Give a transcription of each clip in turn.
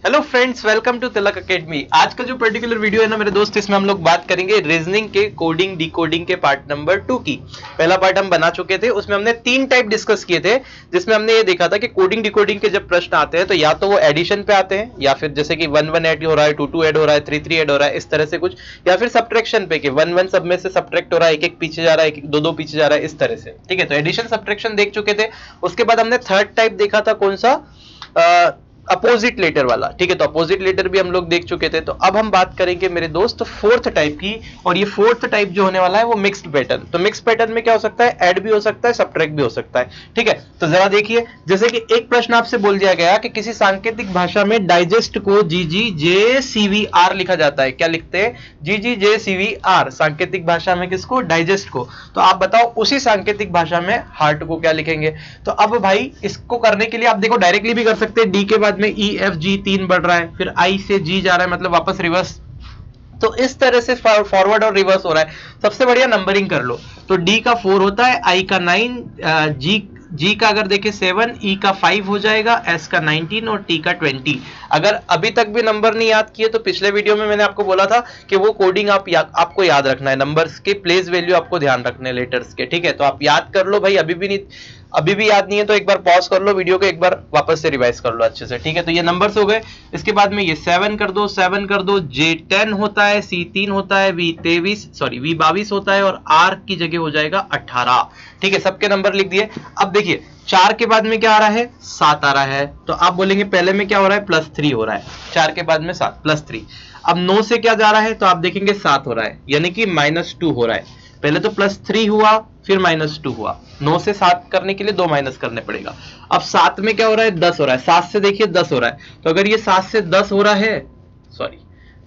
Hello friends, welcome to Tilak academy. आज का जो पर्टिकुलर वीडियो है ना मेरे दोस्त, इसमें हम लोग बात करेंगे रीजनिंग के कोडिंग डिकोडिंग के पार्ट नंबर 2 की। पहला पार्ट हम बना चुके थे, उसमें हमने 3 टाइप डिस्कस किए थे, जिसमें हमने ये देखा था कि कोडिंग डिकोडिंग के जब प्रश्न आते हैं तो या तो वो एडिशन पे आते हैं, या फिर जैसे कि 1 1 ऐड हो रहा है, 2 2 ऐड हो रहा है, 3 3 ऐड हो रहा है, इस तरह से कुछ, या फिर सब्ट्रैक्शन पे कि 1 1 सब में से सब्ट्रैक्ट हो रहा है, एक एक पीछे जा रहा है, 2 2 पीछे जा रहा है, इस तरह से। ठीक है, तो एडिशन सब्ट्रैक्शन देख चुके थे। उसके बाद हमने थर्ड टाइप देखा था, कौन सा? अपोजिट लेटर वाला। ठीक है, तो अपोजिट लेटर भी हम लोग देख चुके थे। तो अब हम बात करेंगे मेरे दोस्त फोर्थ टाइप की, और ये फोर्थ टाइप जो होने वाला है वो मिक्स्ड पैटर्न। तो मिक्स्ड पैटर्न में क्या हो सकता है? ऐड भी हो सकता है, सब्ट्रैक्ट भी हो सकता है। ठीक है, तो जरा देखिए, जैसे कि एक प्रश्न आपसे बोल दिया गया कि किसी सांकेतिक भाषा में डाइजेस्ट को GGJCVR लिखा जाता है। क्या लिखते हैं? GGJCVR। सांकेतिक भाषा में किसको? डाइजेस्ट को। तो आप बताओ उसी सांकेतिक भाषा में हार्ट को क्या लिखेंगे? तो अब भाई इसको करने के लिए आप देखो डायरेक्टली भी कर सकते हैं। डी के बाद में EFG 3 बढ़ रहा है, फिर I से G जा रहा है, मतलब वापस रिवर्स। तो इस तरह से फॉरवर्ड और रिवर्स हो रहा है। सबसे बढ़िया नंबरिंग कर लो। तो D का 4 होता है, I का 9, G का अगर देखें 7, E का 5 हो जाएगा, S का 19 और T का 20। अगर अभी तक भी नंबर नहीं याद किए तो पिछले वीडियो में मैंने आपको बोला था कि वो कोडिंग आपको याद रखना है, नंबर्स के प्लेस वैल्यू आपको ध्यान रखने हैं लेटर्स के। ठीक है, तो आप याद कर लो भाई। अभी भी याद नहीं है तो एक बार पॉज कर लो वीडियो को, एक बार वापस से रिवाइज कर लो अच्छे से। ठीक है, तो ये नंबर्स हो गए। इसके बाद में ये 7 कर दो, 7 कर दो। J10 होता है, C3 होता है, V22 होता है, और R की जगह हो जाएगा 18। ठीक है, सबके नंबर लिख दिए। अब देखिए 4 के बाद में क्या आ रहा है? 7 आ रहा है। तो आप बोलेंगे पहले में क्या हो रहा है? +3 हो रहा है। 4 के बाद में 7 +3। अब 9 से क्या जा रहा है? तो आप देखेंगे 7 हो रहा है, यानी कि -2 हो रहा है। पहले तो +3 हुआ, फिर -2 हुआ। 9 से 7 करने के लिए 2 माइनस करने पड़ेगा। अब 7 में क्या हो रहा है? 10 हो रहा है। 7 से देखिए 10 हो रहा है। तो अगर ये 7 से 10 हो रहा है, सॉरी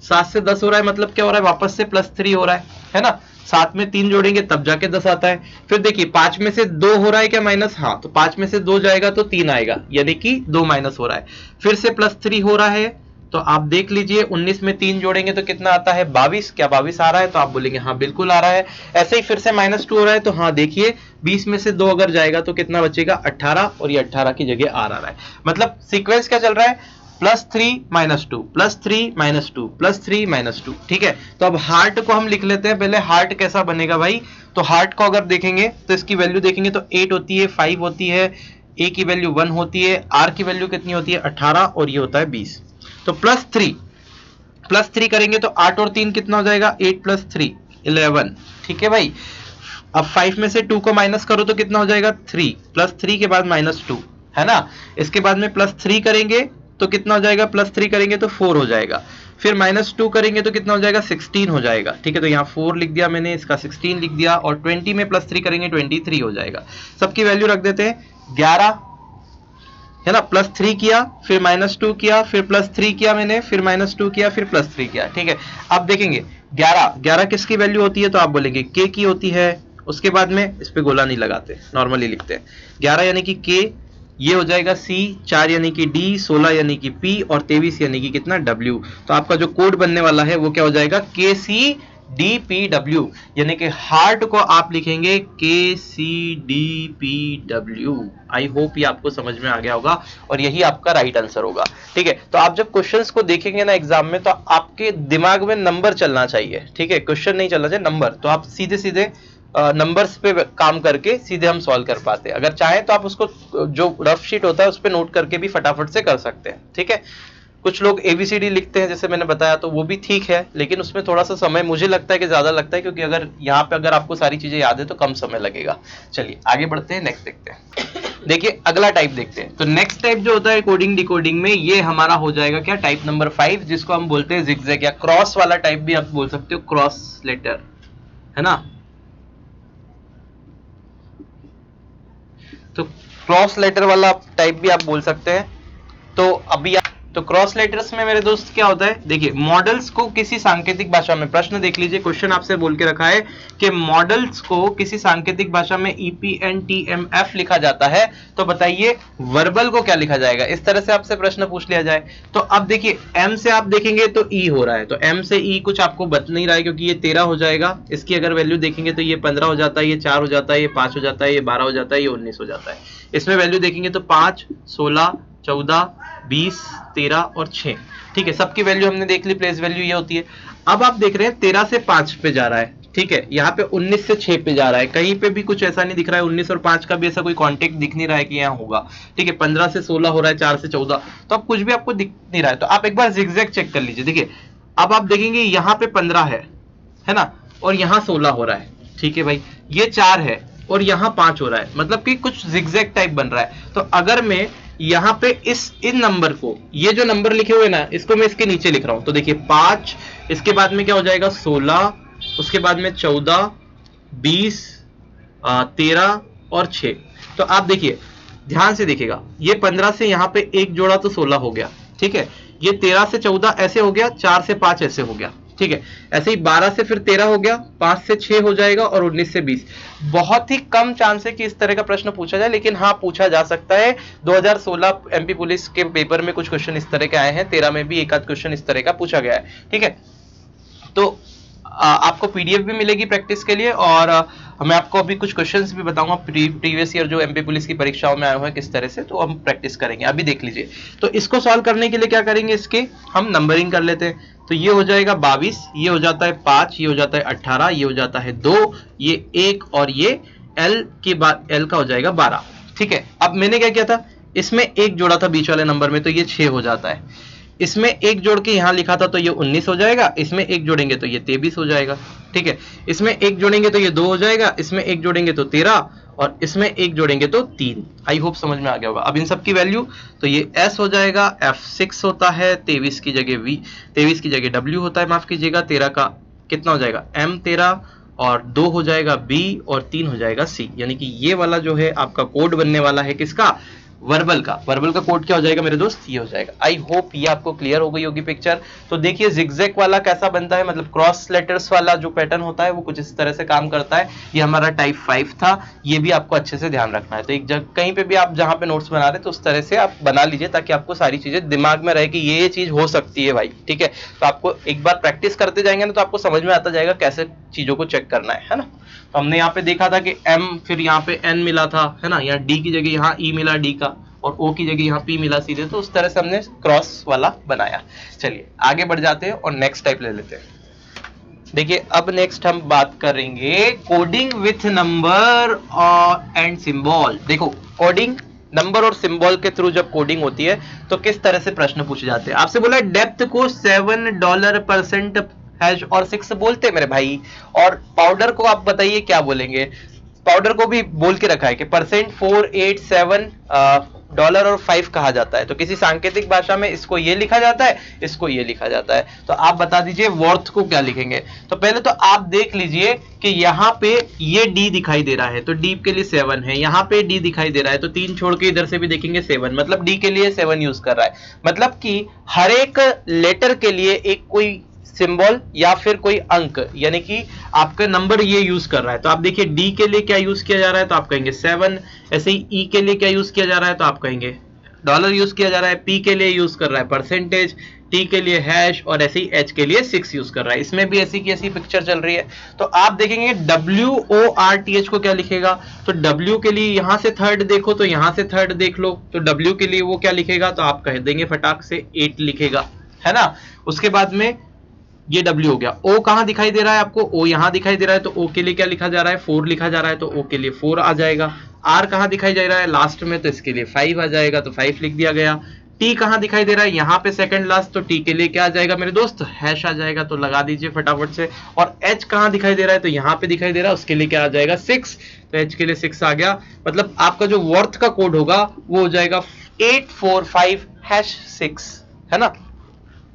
7 से 10 हो रहा है, मतलब क्या हो रहा है? वापस से +3 हो रहा है ना? 7 में 3 जोड़ेंगे तब जाके 10 आता है। फिर देखिए 5 में से 2 हो रहा है क्या माइनस? हाँ, तो 5 में से 2 जाएगा तो 3 आएगा, यानी कि 2 माइनस हो रहा है। फिर से +3 हो रहा है, तो आप देख लीजिए 19 में 3 जोड़ेंगे तो कितना आता है? 22। क्या 22 आ रहा है? तो आप बोलेंगे हाँ बिल्कुल आ रहा है। ऐसे ही फिर से -2 हो रहा है, तो हाँ देखिए 20 में से 2 अगर जाएगा तो कितना बचेगा? 18, और ये 18 की जगह आ रहा है। मतलब सीक्वेंस क्या चल रहा है? +3 -2 +3 -2 +3 -2। ठीक है, तो अब हार्ट को हम लिख लेते हैं। पहले हार्ट कैसा बनेगा भाई? तो हार्ट को अगर देखेंगे तो इसकी वैल्यू देखेंगे तो 8 होती है, 5 होती है, A की वैल्यू 1 होती है, R की वैल्यू कितनी होती है? 18, और ये होता है 20। तो +3 करेंगे तो 8 और 3 कितना हो जाएगा? 8 + 3 11। ठीक है भाई। अब 5 में से 2 को माइनस करो तो कितना हो जाएगा? 3 +3 के बाद -2 है ना? इसके बाद में +3 करेंगे तो कितना हो जाएगा? +3 करेंगे तो 4 हो जाएगा। फिर -2 करेंगे तो कितना हो जाएगा? 16 हो जाएगा। ठीक है, तो यहाँ 4 लिख दिया मैंने, इसका 16 लिख दिया, और 20 में +3 करेंगे 23 हो जाएगा। सबकी वैल्यू रख देते हैं 11, है ना? +3 किया, फिर -2 किया, फिर +3 किया मैंने, फिर -2 किया, फिर +3 किया। ठीक है, अब देखेंगे 11 किसकी वैल्यू होती है? तो आप बोलेंगे K की होती है। उसके बाद में इस पे गोला नहीं लगाते, नॉर्मली लिखते हैं। 11 यानी कि K, ये हो जाएगा C, 4 यानी कि D, 16 यानी कि P, और 23 यानी कि कितना? W। तो आपका जो कोड बनने वाला है वो क्या हो जाएगा? KCDPW, यानी कि हार्ट को आप लिखेंगे KCDPW। आई होप ये आपको समझ में आ गया होगा, और यही आपका राइट आंसर होगा। ठीक है, तो आप जब क्वेश्चंस को देखेंगे ना एग्जाम में, तो आपके दिमाग में नंबर चलना चाहिए। ठीक है, क्वेश्चन नहीं चलना चाहिए, नंबर। तो आप सीधे सीधे नंबर्स पे काम करके सीधे हम सॉल्व कर पाते हैं। अगर चाहें तो आप उसको जो रफ शीट होता है उस पर नोट करके भी फटाफट से कर सकते हैं। ठीक है, कुछ लोग ABCD लिखते हैं जैसे मैंने बताया, तो वो भी ठीक है, लेकिन उसमें थोड़ा सा समय मुझे लगता है कि ज्यादा लगता है, क्योंकि अगर यहाँ पे अगर आपको सारी चीजें याद है तो कम समय लगेगा। चलिए आगे बढ़ते हैं, नेक्स्ट देखते हैं। देखिए अगला टाइप देखते हैं। तो नेक्स्ट टाइप जो होता है कोडिंग डिकोडिंग में, ये हमारा हो जाएगा क्या? टाइप नंबर 5, जिसको हम बोलते हैं जिगजैग, या क्रॉस वाला टाइप भी आप बोल सकते हो, क्रॉस लेटर, है ना? तो क्रॉस लेटर वाला टाइप भी आप बोल सकते हैं। तो अभी तो क्रॉस लेटर्स में मेरे दोस्त क्या होता है, देखिए मॉडल्स को किसी सांकेतिक भाषा में, प्रश्न देख लीजिए, क्वेश्चन आपसे बोल के रखा है कि मॉडल्स को किसी सांकेतिक भाषा में EPNTMF लिखा जाता है, तो बताइए वर्बल को क्या लिखा जाएगा। इस तरह से आपसे प्रश्न पूछ लिया जाए तो अब देखिए M से आप देखेंगे तो E हो रहा है, तो M से E कुछ आपको बता नहीं रहा है क्योंकि ये 13 हो जाएगा, इसकी अगर वैल्यू देखेंगे तो ये 15 हो जाता है, ये 4 हो जाता है, ये 5 हो जाता है, ये 12 हो जाता है, ये 19 हो जाता है। इसमें वैल्यू देखेंगे तो 5, 16, 14, 20, 13 और 6, ठीक है, सबकी वैल्यू हमने देख ली, प्लेस वैल्यू ये होती है। अब आप देख रहे हैं 13 से 5 पे जा रहा है, ठीक है, यहाँ पे 19 से 6 पे जा रहा है, कहीं पे भी कुछ ऐसा नहीं दिख रहा है, 19 और 5 का भी ऐसा कोई कांटेक्ट दिख नहीं रहा है कि यहाँ होगा, ठीक है, 15 से 16 हो रहा है, 4 से 14, तो अब कुछ भी आपको दिख नहीं रहा है, तो आप एक बार जिगजैग चेक कर लीजिए। देखिए अब आप देखेंगे यहाँ पे 15 है ना, और यहाँ 16 हो रहा है, ठीक है भाई, ये 4 है और यहाँ 5 हो रहा है, मतलब कि कुछ जिगजैग टाइप बन रहा है। तो अगर मैं यहाँ पे इन नंबर को, ये जो नंबर लिखे हुए ना, इसको मैं इसके नीचे लिख रहा हूं, तो देखिए 5, इसके बाद में क्या हो जाएगा 16, उसके बाद में 14, 20, 13 और 6। तो आप देखिए ध्यान से देखिएगा, ये 15 से यहाँ पे एक जोड़ा तो 16 हो गया, ठीक है, ये 13 से 14 ऐसे हो गया, 4 से 5 ऐसे हो गया, ठीक है, ऐसे ही 12 से फिर 13 हो गया, 5 से 6 हो जाएगा और 19 से 20। बहुत ही कम चांस है कि इस तरह का प्रश्न पूछा जाए, लेकिन हाँ पूछा जा सकता है। 2016 MP पुलिस के पेपर में कुछ क्वेश्चन इस तरह के आए हैं, 13 में भी एक आध क्वेश्चन इस तरह का पूछा गया है, ठीक है। तो आपको PDF भी मिलेगी प्रैक्टिस के लिए, और मैं आपको अभी कुछ क्वेश्चंस भी बताऊंगा प्रीवियस ईयर जो MP पुलिस की परीक्षाओं में आए हुए हैं किस तरह से, तो हम प्रैक्टिस करेंगे, अभी देख लीजिए। तो इसको सॉल्व करने के लिए क्या करेंगे, इसके हम नंबरिंग कर लेते हैं। तो ये हो जाएगा 22, ये हो जाता है 5, ये हो जाता है 18, ये हो जाता है 2, ये 1 और ये L के बाद L का हो जाएगा 12, ठीक है। अब मैंने क्या किया था, इसमें एक जोड़ा था बीच वाले नंबर में, तो ये 6 हो जाता है, इसमें एक जोड़ के यहां लिखा था तो ये 19 हो जाएगा, इसमें एक जोड़ेंगे तो ये 23 हो जाएगा, ठीक है, इसमें एक जोड़ेंगे तो ये 2 हो जाएगा, इसमें एक जोड़ेंगे तो 13 और इसमें एक जोड़ेंगे तो 3। आई होप समझ में आ गया होगा। अब इन सब की वैल्यू, तो ये S हो जाएगा, F6 होता है, 23 की जगह V, 23 की जगह W होता है, माफ कीजिएगा, 13 का कितना हो जाएगा M13 और 2 हो जाएगा B और 3 हो जाएगा C, यानी कि ये वाला जो है आपका कोड बनने वाला है किसका, वर्बल का। वर्बल का कोड क्या हो जाएगा मेरे दोस्त, ये हो जाएगा। आई होप ये आपको क्लियर हो गई होगी पिक्चर। तो देखिए जिगजैग वाला कैसा बनता है, मतलब क्रॉस लेटर्स वाला जो पैटर्न होता है वो कुछ इस तरह से काम करता है। ये हमारा टाइप 5 था, ये भी आपको अच्छे से ध्यान रखना है। तो एक जगह कहीं पे भी आप जहां पे नोट्स बना रहे तो उस तरह से आप बना लीजिए ताकि आपको सारी चीजें दिमाग में रहे कि ये चीज हो सकती है भाई, ठीक है। तो आपको एक बार प्रैक्टिस करते जाएंगे ना तो आपको समझ में आता जाएगा कैसे चीजों को चेक करना है ना। तो हमने यहाँ पे देखा था कि M फिर यहाँ पे N मिला था, है ना, यहाँ D की जगह यहाँ E मिला D का, और O की जगह यहाँ P मिला सीधे, तो उस तरह से हमने क्रॉस वाला बनाया। चलिए आगे बढ़ जाते हैं और नेक्स्ट टाइप ले लेते हैं। देखिए अब नेक्स्ट हम बात करेंगे coding with number and symbol. देखो कोडिंग नंबर और सिंबल के थ्रू जब कोडिंग होती है तो किस तरह से प्रश्न पूछे जाते हैं। आपसे बोला डेप्थ को $7 हैश और 6 बोलते हैं मेरे भाई, और पाउडर को आप बताइए क्या बोलेंगे। पाउडर को भी बोल के रखा है कि %487 और 5 कहा जाता है। तो किसी सांकेतिक भाषा में इसको ये लिखा जाता है, इसको ये लिखा जाता है। तो आप बता दीजिए वर्थ को क्या लिखेंगे। तो पहले तो आप देख लीजिए कि यहाँ पे ये D दिखाई दे रहा है तो D के लिए 7 है, यहाँ पे D दिखाई दे रहा है तो 3 छोड़ के इधर से भी देखेंगे 7, मतलब D के लिए 7 यूज कर रहा है। मतलब कि हर एक लेटर के लिए एक कोई सिंबल या फिर कोई अंक यानी कि आपका नंबर ये यूज कर रहा है। तो आप देखिए डी के लिए क्या यूज किया जा रहा है तो आप कहेंगे 7, ऐसे ही ई के लिए क्या यूज किया जा रहा है तो आप कहेंगे डॉलर यूज किया जा रहा है, पी के लिए यूज कर रहा है परसेंटेज, टी के लिए हैश और ऐसे ही एच के लिए 6 यूज कर रहा है। इसमें भी ऐसी की ऐसी पिक्चर चल रही है। तो आप देखेंगे WORTH को क्या लिखेगा, तो W के लिए यहां से थर्ड देखो तो यहां से थर्ड देख लो, तो W के लिए वो क्या लिखेगा तो आप कह देंगे फटाक से 8 लिखेगा, है ना। उसके बाद में ये W हो गया। O कहां दिखाई दे रहा है आपको, O यहां दिखाई दे रहा है तो O के लिए क्या लिखा जा रहा है 4 लिखा जा रहा है, तो O के लिए 4 आ जाएगा। R कहां दिखाई दे रहा है लास्ट में, तो इसके लिए 5 आ जाएगा, तो 5 लिख दिया गया। T कहां दिखाई दे रहा है यहाँ पे सेकंड लास्ट, तो T के लिए क्या आ जाएगा मेरे दोस्त हैश आ जाएगा, तो लगा दीजिए फटाफट से। और H कहां दिखाई दे रहा है तो यहाँ पे दिखाई दे रहा है, उसके लिए क्या आ जाएगा 6, तो H के लिए 6 आ गया। मतलब आपका जो वर्थ का कोड होगा वो हो जाएगा 845#6, है ना।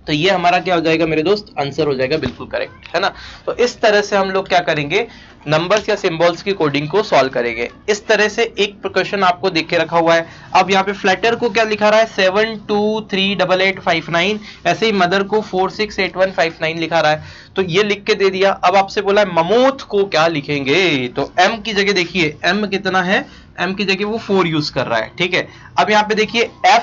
तो ये हमारा क्या हो जाएगा मेरे दोस्त आंसर हो जाएगा बिल्कुल करेक्ट, है ना। तो इस तरह से हम लोग क्या करेंगे नंबर्स या सिंबल्स की कोडिंग को सॉल्व करेंगे। इस तरह से एक क्वेश्चन आपको देख के रखा हुआ है। अब यहाँ पे फ्लैटर को क्या लिखा रहा है 723889, ऐसे ही मदर को 468159 लिखा रहा है, तो ये लिख के दे दिया। अब आपसे बोला है ममोथ को क्या लिखेंगे, तो m की जगह देखिए m कितना है, m की जगह वो 4 यूज कर रहा है, ठीक है। अब यहाँ पे देखिए f,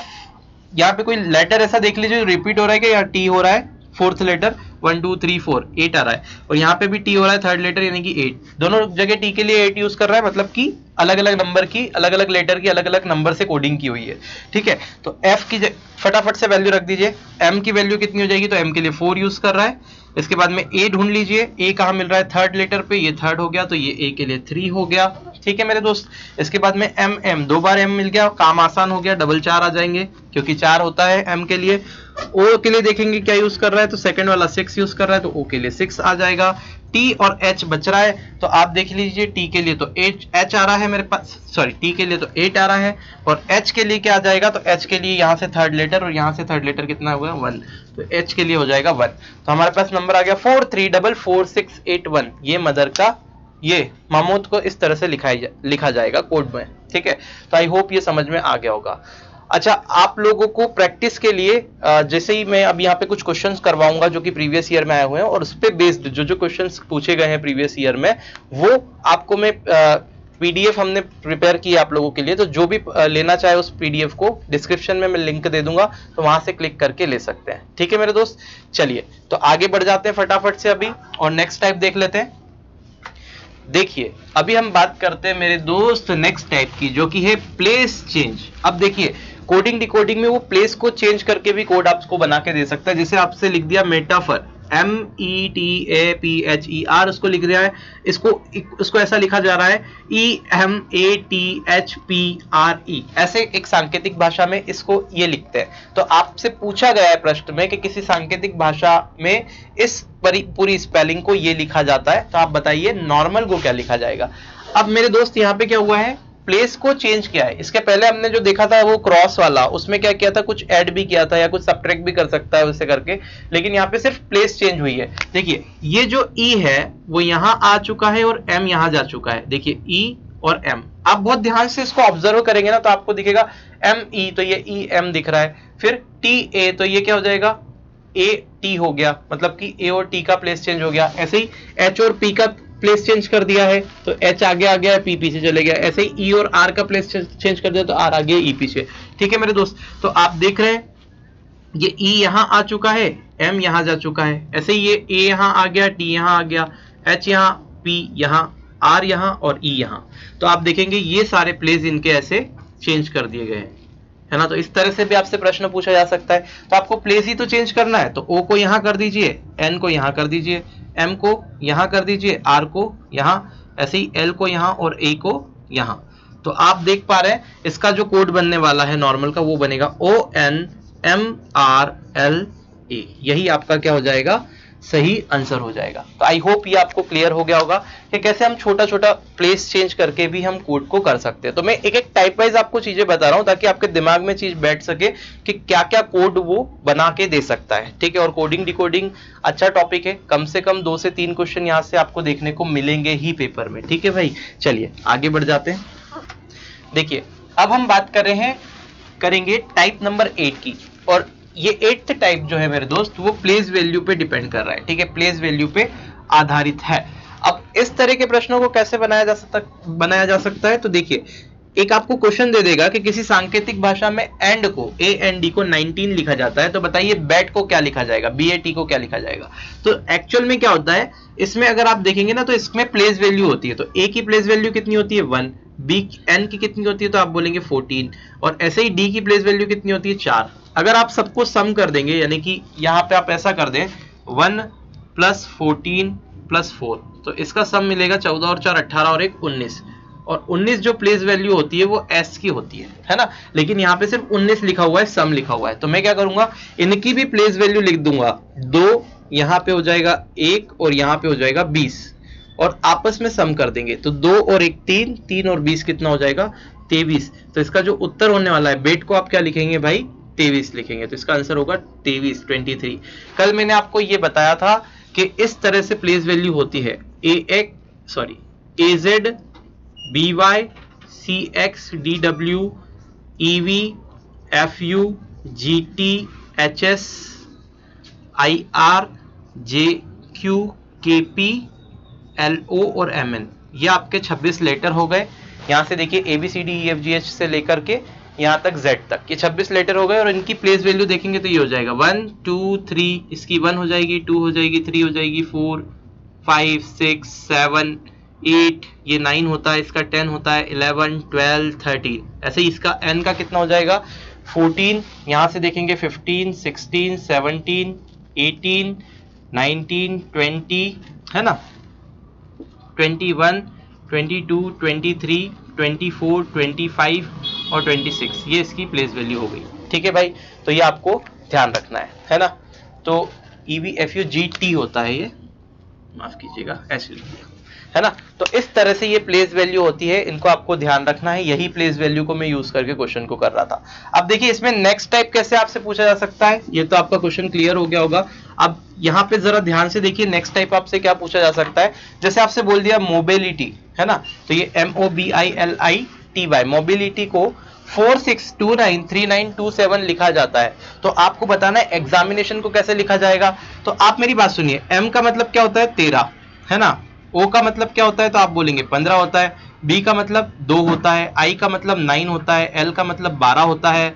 यहाँ पे कोई लेटर ऐसा देख लीजिए रिपीट हो रहा है कि यहाँ t हो रहा है, फोर्थ लेटर 1 2 3 4 8 आ रहा है, और यहाँ पे भी t हो रहा है थर्ड लेटर यानी कि 8, दोनों जगह t के लिए 8 यूज कर रहा है, मतलब कि अलग अलग नंबर की, अलग अलग लेटर की, अलग अलग नंबर से कोडिंग की हुई है, ठीक है। तो f की फटाफट से वैल्यू रख दीजिए, m की वैल्यू कितनी हो जाएगी, तो m के लिए 4 यूज कर रहा है। इसके बाद में a ढूंढ लीजिए, a कहाँ मिल रहा है थर्ड लेटर पे, ये थर्ड हो गया, तो ये a के लिए 3 हो गया, ठीक है मेरे दोस्त। इसके बाद में m दो बार m मिल गया, काम आसान हो गया, डबल 4 आ जाएंगे क्योंकि 4 होता है m के लिए। o के लिए देखेंगे क्या यूज कर रहा है, तो सेकंड वाला 6 यूज कर रहा है, तो o के लिए 6 आ जाएगा। t और h बच रहा है, तो आप देख लीजिए t के लिए तो h आ रहा है मेरे पास, सॉरी t के लिए तो 8 आ रहा है, और h के लिए क्या आ जाएगा, तो h के लिए यहाँ से थर्ड लेटर और यहाँ से थर्ड लेटर कितना हुआ 1, तो h के लिए हो जाएगा 1। तो हमारे पास नंबर आ गया 43444681, ये मदर का, ये मामूद को इस तरह से लिखा जाएगा कोड में, ठीक है। तो आई होप ये समझ में आ गया होगा। अच्छा, आप लोगों को प्रैक्टिस के लिए जैसे ही मैं अब यहाँ पे कुछ क्वेश्चंस करवाऊंगा जो कि प्रीवियस ईयर में आए हुए हैं, और उस पे बेस्ड जो जो क्वेश्चंस पूछे गए हैं प्रीवियस ईयर में, वो आपको मैं पीडीएफ हमने प्रिपेयर की आप लोगों के लिए, तो जो भी लेना चाहे उस पीडीएफ को डिस्क्रिप्शन में मैं लिंक दे दूंगा, तो वहां से क्लिक करके ले सकते हैं, ठीक है मेरे दोस्त। चलिए तो आगे बढ़ जाते हैं फटाफट से अभी, और नेक्स्ट टाइप देख लेते हैं। देखिए अभी हम बात करते हैं मेरे दोस्त नेक्स्ट टाइप की, जो कि है प्लेस चेंज। अब देखिए कोडिंग डिकोडिंग में वो प्लेस को चेंज करके भी कोड आपको बना के दे सकता है। जैसे आपसे लिख दिया मेटाफर, METAPHER, उसको लिख दिया है, इसको ऐसा लिखा जा रहा है EMATHPRE, ऐसे एक सांकेतिक भाषा में इसको ये लिखते हैं। तो आपसे पूछा गया है प्रश्न में कि किसी सांकेतिक भाषा में इस पूरी स्पेलिंग को ये लिखा जाता है, तो आप बताइए नॉर्मल को क्या लिखा जाएगा। अब मेरे दोस्त यहाँ पे क्या हुआ है, प्लेस को चेंज किया है। इसके पहले हमने जो देखा था वो क्रॉस वाला, उसमें क्या किया था, कुछ ऐड भी किया था या कुछ सब्ट्रैक्ट भी कर सकता है उससे करके, लेकिन यहाँ पे सिर्फ प्लेस चेंज हुई है। देखिए ये जो ई है वो यहाँ आ चुका है और एम यहाँ जा चुका है। देखिए ई और एम, आप बहुत ध्यान से इसको ऑब्जर्व करेंगे ना तो आपको दिखेगा एम ई, तो ये ई एम दिख रहा है, फिर टी ए, तो ये क्या हो जाएगा ए टी हो गया, मतलब कि ए और टी का प्लेस चेंज हो गया। ऐसे ही एच और पी का प्लेस चेंज कर दिया है तो एच आगे आ गया, पी पीछे चले गया। ऐसे ही ई और आर का प्लेस चेंज कर दिया तो आर आगे, ई पीछे, ठीक है मेरे दोस्त। तो आप देख रहे हैं ये ई यहां आ चुका है, एम यहां जा चुका है, ऐसे ही ये ए यहां आ गया, टी यहां आ गया, एच यहां, पी यहां, आर यहां और ई यहां। तो आप देखेंगे ये सारे प्लेस इनके ऐसे चेंज कर दिए गए हैं, है ना। तो इस तरह से भी आपसे प्रश्न पूछा जा सकता है। तो आपको प्लेस ही तो चेंज करना है, तो ओ को यहां कर दीजिए, एन को यहां कर दीजिए, एम को यहां कर दीजिए, आर को यहां, ऐसे ही एल को यहां और ए को यहां। तो आप देख पा रहे हैं इसका जो कोड बनने वाला है नॉर्मल का, वो बनेगा ONMRLA। यही आपका क्या हो जाएगा, सही आंसर हो जाएगा। तो आई होप ये आपको क्लियर हो गया होगा कि कैसे हम छोटा छोटा प्लेस चेंज करके भी हम कोड को कर सकते हैं। तो मैं एक एक टाइप वाइज आपको चीजें बता रहा हूं ताकि आपके दिमाग में चीज बैठ सके कि क्या क्या कोड वो बना के दे सकता है, ठीक है। और कोडिंग डिकोडिंग अच्छा टॉपिक है, कम से कम 2 से 3 क्वेश्चन यहाँ से आपको देखने को मिलेंगे ही पेपर में, ठीक है भाई। चलिए आगे बढ़ जाते हैं। देखिए अब हम बात कर रहे हैं, करेंगे टाइप नंबर 8 की, और ये 8th टाइप जो है मेरे दोस्त वो प्लेस वैल्यू पे डिपेंड कर रहा है, ठीक है, प्लेस वैल्यू पे आधारित है। अब इस तरह के प्रश्नों को कैसे बनाया जा सकता है, तो देखिए एक आपको क्वेश्चन दे देगा कि किसी सांकेतिक भाषा में एंड को, AND को 19 लिखा जाता है, तो बताइए बैट को क्या लिखा जाएगा, BAT को क्या लिखा जाएगा। तो एक्चुअल में क्या होता है इसमें, अगर आप देखेंगे ना तो इसमें प्लेस वैल्यू होती है, तो A की प्लेस वैल्यू कितनी होती है 1, N की कितनी होती है तो आप बोलेंगे 14, और ऐसे ही D की प्लेस वैल्यू कितनी होती है 4। अगर आप सबको सम कर देंगे, यानी कि यहाँ पे आप ऐसा कर दें 1 + 14 + 4, तो इसका सम मिलेगा 14 और 4 18 और 1 19, और 19 जो प्लेस वैल्यू होती है वो S की होती है ना। लेकिन यहाँ पे सिर्फ 19 लिखा हुआ है, सम लिखा हुआ है, तो मैं क्या करूंगा इनकी भी प्लेस वैल्यू लिख दूंगा, 2 यहाँ पे हो जाएगा 1 और यहाँ पे हो जाएगा 20, और आपस में सम कर देंगे तो 2 और 1 3, 3 और 20 कितना हो जाएगा 23। तो इसका जो उत्तर होने वाला है बेट को आप क्या लिखेंगे भाई 23 लिखेंगे, तो इसका आंसर होगा 23। कल मैंने आपको ये बताया था कि इस तरह से प्लेस वैल्यू होती है, AZ BY CX DW EV FU GT HS IR JQ KP LO और MN, ये आपके 26 लेटर हो गए। यहाँ से देखिए ABCDEFGH से लेकर के यहाँ तक Z तक, ये 26 लेटर हो गए और इनकी प्लेस वैल्यू देखेंगे तो ये हो जाएगा 1 2 3, इसकी 1 हो जाएगी, 2 हो जाएगी, 3 हो जाएगी, 4 5 6 7 8, ये 9 होता है, इसका 10 होता है, 11 12 13, ऐसे ही इसका N का कितना हो जाएगा 14, यहाँ से देखेंगे 15 16 17 18 19 20, है ना, 21 22 23 24 25 और 26, ये इसकी प्लेस वैल्यू हो गई। ठीक है भाई, तो ये आपको ध्यान रखना है ना। तो EVFUGT होता है ये, माफ कीजिएगा ऐसे लिख दिया, है ना। तो इस तरह से ये प्लेस वैल्यू होती है, इनको आपको ध्यान रखना है। यही प्लेस वैल्यू को मैं यूज करके क्वेश्चन को कर रहा था। अब देखिए इसमें नेक्स्ट टाइप कैसे आपसे पूछा जा सकता है, ये तो आपका क्वेश्चन क्लियर हो गया होगा। अब यहाँ पे जरा ध्यान से देखिए नेक्स्ट टाइप आपसे क्या पूछा जा सकता है। जैसे आपसे बोल दिया मोबिलिटी, है ना, तो ये MOBILITY, मोबिलिटी को 46293927 लिखा जाता है। तो आपको बताना है एग्जामिनेशन को कैसे लिखा जाएगा। तो आप मेरी बात सुनिए, M का मतलब क्या होता है 13, है ना, O का मतलब क्या होता है, तो आप बोलेंगे 15 होता है, B का मतलब 2 होता है, I का मतलब 9 होता है, L का मतलब 12 होता है,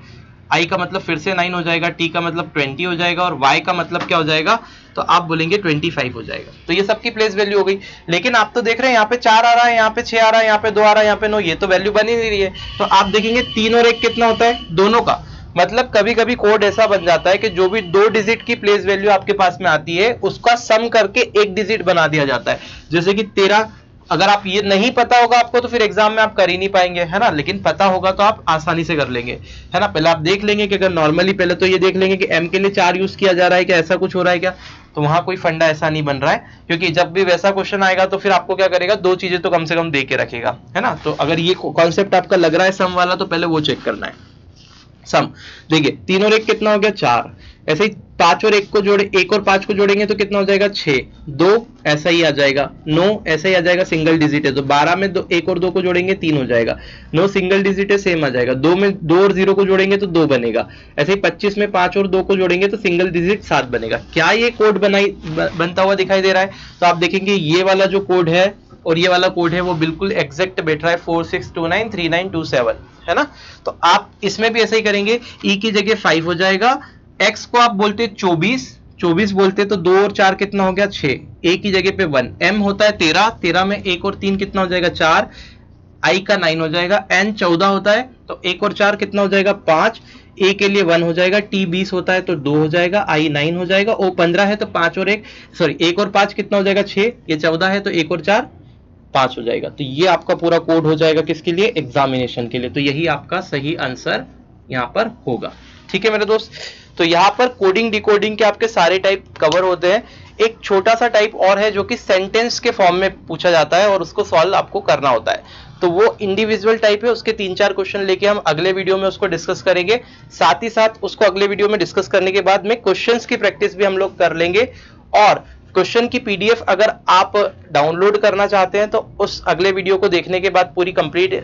I का मतलब फिर से 9 हो जाएगा, T का मतलब 20 हो जाएगा और Y का मतलब क्या हो जाएगा, तो आप बोलेंगे 25 हो जाएगा। तो ये सबकी प्लेस वैल्यू हो गई। लेकिन आप तो देख रहे हैं यहाँ पे 4 आ रहा है, यहाँ पे 6 आ रहा है, यहाँ पे 2 आ रहा है, यहाँ पे 9, ये तो वैल्यू बनी नहीं रही है। तो आप देखेंगे 3 और 1 कितना होता है, दोनों का। मतलब कभी कभी कोड ऐसा बन जाता है कि जो भी 2 डिजिट की प्लेस वैल्यू आपके पास में आती है उसका सम करके 1 डिजिट बना दिया जाता है। जैसे कि 13, अगर आप ये नहीं पता होगा आपको तो फिर एग्जाम में आप कर ही नहीं पाएंगे, है ना। लेकिन पता होगा तो आप आसानी से कर लेंगे, है ना। पहले आप देख लेंगे कि अगर नॉर्मली पहले तो ये देख लेंगे कि M के लिए 4 यूज किया जा रहा है क्या, ऐसा कुछ हो रहा है क्या, तो वहां कोई फंडा ऐसा नहीं बन रहा है। क्योंकि जब भी वैसा क्वेश्चन आएगा तो फिर आपको क्या करेगा, 2 चीजें तो कम से कम दे के रखेगा, है ना। तो अगर ये कॉन्सेप्ट आपका लग रहा है सम वाला तो पहले वो चेक करना है। सम देखिए 3 और 1 कितना हो गया 4, ऐसे ही 5 और 1 को जोड़े, 1 और 5 को जोड़ेंगे तो कितना हो जाएगा 6, 2 ऐसा ही आ जाएगा, 9 ऐसा ही आ जाएगा, सिंगल डिजिट है तो 12 में 1 और 2 को जोड़ेंगे 3 हो जाएगा, 9 सिंगल डिजिट है सेम आ जाएगा, 2 में 2 और 0 को जोड़ेंगे तो 2 बनेगा, ऐसे ही 25 में 5 और 2 को जोड़ेंगे तो सिंगल डिजिट 7 बनेगा। क्या ये कोड बनता हुआ दिखाई दे रहा है। तो आप देखेंगे ये वाला जो कोड है और ये वाला कोड है वो बिल्कुल एग्जैक्ट बैठ रहा है 46293927, है ना। तो आप इसमें भी ऐसा ही करेंगे, ई की जगह 5 हो जाएगा, एक्स को आप बोलते 24 बोलते तो 2 और 4 कितना हो गया 6, ए की जगह पे 1, एम होता है 13 में 1 और 3 कितना हो जाएगा 4, आई का 9 हो जाएगा, एन 14 होता है तो 1 और 4 कितना हो जाएगा 5, ए के लिए 1 हो जाएगा, टी 20 होता है तो 2 हो जाएगा, आई 9 हो जाएगा, ओ 15 है तो 5 और 1 सॉरी 1 और 5 कितना हो जाएगा 6, ये 14 है तो 1 और 4 5 हो जाएगा। तो ये आपका पूरा कोड हो जाएगा किसके लिए, एग्जामिनेशन के लिए। तो यही आपका सही आंसर यहाँ पर होगा। ठीक है मेरे दोस्त, तो यहाँ पर कोडिंग डिकोडिंग के आपके सारे टाइप कवर होते हैं। एक छोटा सा टाइप और है जो कि सेंटेंस के फॉर्म में पूछा जाता है और उसको सॉल्व आपको करना होता है। तो वो इंडिविजुअल टाइप है, उसके 3-4 क्वेश्चन लेके हम अगले वीडियो में उसको डिस्कस करेंगे। साथ ही साथ उसको अगले वीडियो में डिस्कस करने के बाद में क्वेश्चंस की प्रैक्टिस भी हम लोग कर लेंगे। और क्वेश्चन की पीडीएफ अगर आप डाउनलोड करना चाहते हैं तो उस अगले वीडियो को देखने के बाद पूरी कंप्लीट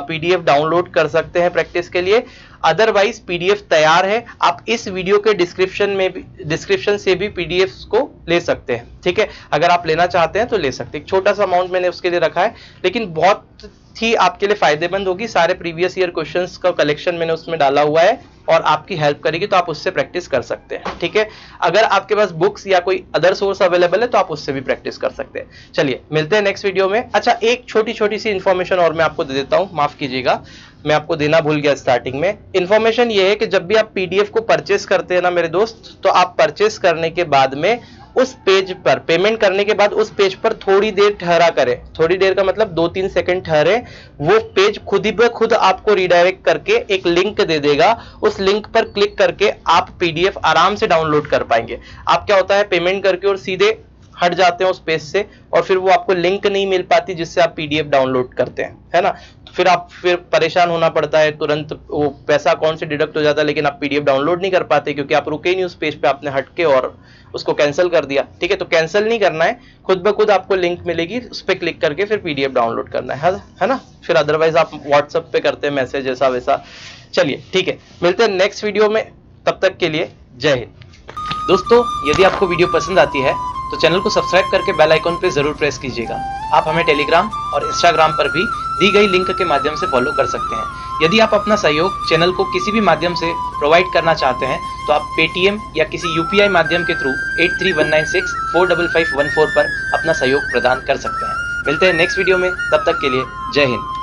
पीडीएफ डाउनलोड कर सकते हैं प्रैक्टिस के लिए। अदरवाइज पीडीएफ तैयार है, आप इस वीडियो के डिस्क्रिप्शन से भी पीडीएफ को ले सकते हैं। ठीक है, अगर आप लेना चाहते हैं तो ले सकते हैं। एक छोटा सा अमाउंट मैंने उसके लिए रखा है, लेकिन बहुत ही आपके लिए फायदेमंद होगी। सारे प्रीवियस ईयर क्वेश्चंस का कलेक्शन मैंने उसमें डाला हुआ है और आपकी हेल्प करेगी, तो आप उससे प्रैक्टिस कर सकते हैं। ठीक है, अगर आपके पास बुक्स या कोई अदर सोर्स अवेलेबल है तो आप उससे भी प्रैक्टिस कर सकते हैं। चलिए मिलते हैं नेक्स्ट वीडियो में। अच्छा, एक छोटी सी इन्फॉर्मेशन और मैं आपको दे देता हूं, माफ कीजिएगा मैं आपको देना भूल गया स्टार्टिंग में। इन्फॉर्मेशन ये है कि जब भी आप पीडीएफ को परचेस करते हैं ना मेरे दोस्त, तो आप परचेस करने के बाद में उस पेज पर पेमेंट करने के बाद उस पेज पर थोड़ी देर ठहरा करें। थोड़ी देर का मतलब 2-3 सेकंड ठहरे। वो पेज खुद ही खुद आपको रिडायरेक्ट करके एक लिंक दे देगा। उस लिंक पर क्लिक करके आप पीडीएफ आराम से डाउनलोड कर पाएंगे। आप क्या होता है, पेमेंट करके और सीधे हट जाते हैं उस पेज से और फिर वो आपको लिंक नहीं मिल पाती जिससे आप पीडीएफ डाउनलोड करते हैं, है ना। फिर परेशान होना पड़ता है, तुरंत वो पैसा अकाउंट से डिडक्ट हो जाता है, लेकिन आप पीडीएफ डाउनलोड नहीं कर पाते क्योंकि आप रुके नहीं उस पेज पे, आपने हटके और उसको कैंसिल कर दिया। ठीक है, तो कैंसिल नहीं करना है, खुद ब खुद आपको लिंक मिलेगी, उस पर क्लिक करके फिर पीडीएफ डाउनलोड करना है ना। फिर अदरवाइज आप व्हाट्सएप पे करते हैं मैसेज ऐसा वैसा। चलिए ठीक है, मिलते हैं नेक्स्ट वीडियो में, तब तक के लिए जय हिंद। दोस्तों यदि आपको वीडियो पसंद आती है तो चैनल को सब्सक्राइब करके बेल आइकॉन पे जरूर प्रेस कीजिएगा। आप हमें टेलीग्राम और इंस्टाग्राम पर भी दी गई लिंक के माध्यम से फॉलो कर सकते हैं। यदि आप अपना सहयोग चैनल को किसी भी माध्यम से प्रोवाइड करना चाहते हैं तो आप पेटीएम या किसी यूपीआई माध्यम के थ्रू 8319645514 पर अपना सहयोग प्रदान कर सकते हैं। मिलते हैं नेक्स्ट वीडियो में, तब तक के लिए जय हिंद।